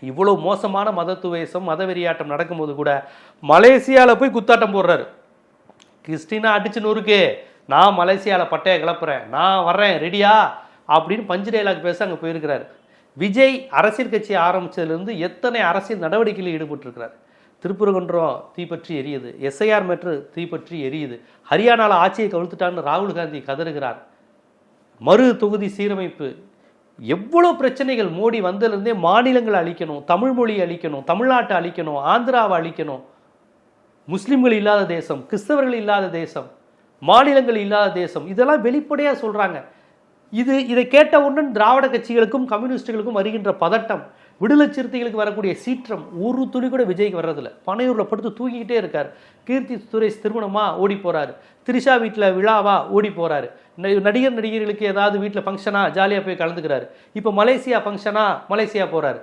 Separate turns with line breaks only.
இவ்வளோ மோசமான மதத்துவேசம் மதவெறியாட்டம் நடக்கும்போது கூட மலேசியாவில் போய் குத்தாட்டம் போடுறாரு. கிறிஸ்டினா அடிச்சு நூறுக்கு நான் மலேசியாவில் பட்டையை கிளப்புறேன், நான் வர்றேன் ரெடியா அப்படின்னு பஞ்சு டைலாக் பேச அங்கே போயிருக்கிறார். விஜய் அரசியல் கட்சி ஆரம்பித்ததுலேருந்து எத்தனை அரசியல் நடவடிக்கையில் ஈடுபட்டிருக்கிறார். திருப்பரங்குன்றம் தீப்பற்றி எரியுது, எஸ்ஐஆர் மேட்ரு தீப்பற்றி எரியுது, ஹரியானாவில் ஆட்சியை கவிழ்த்துட்டான்னு ராகுல் காந்தி கதறுகிறார், மறு தொகுதி சீரமைப்பு, எவ்வளோ பிரச்சனைகள். மோடி வந்ததுலேருந்தே மாநிலங்களை அழிக்கணும், தமிழ் மொழியை அழிக்கணும், தமிழ்நாட்டை அழிக்கணும், ஆந்திராவை அழிக்கணும், முஸ்லீம்கள் இல்லாத தேசம், கிறிஸ்தவர்கள் இல்லாத தேசம், மாநிலங்கள் இல்லாத தேசம், இதெல்லாம் வெளிப்படையாக சொல்கிறாங்க. இதை கேட்டவுடன் திராவிட கட்சிகளுக்கும் கம்யூனிஸ்டுகளுக்கும் வருகின்ற பதட்டம், விடுதலை சிறுத்தைகளுக்கு வரக்கூடிய சீற்றம், ஒரு துளி கூட விஜய்க்கு வர்றதில்ல. பனையூரில் படுத்து தூங்கிக்கிட்டே இருக்கார். கீர்த்தி சுரேஷ் திருமணமா ஓடி போகிறாரு, திரிஷா வீட்டில் விழாவா ஓடி போகிறாரு, நடிகர்களுக்கு ஏதாவது வீட்டில் ஃபங்க்ஷனா ஜாலியாக போய் கலந்துக்கிறாரு. இப்போ மலேசியா ஃபங்க்ஷனா மலேசியா போகிறாரு.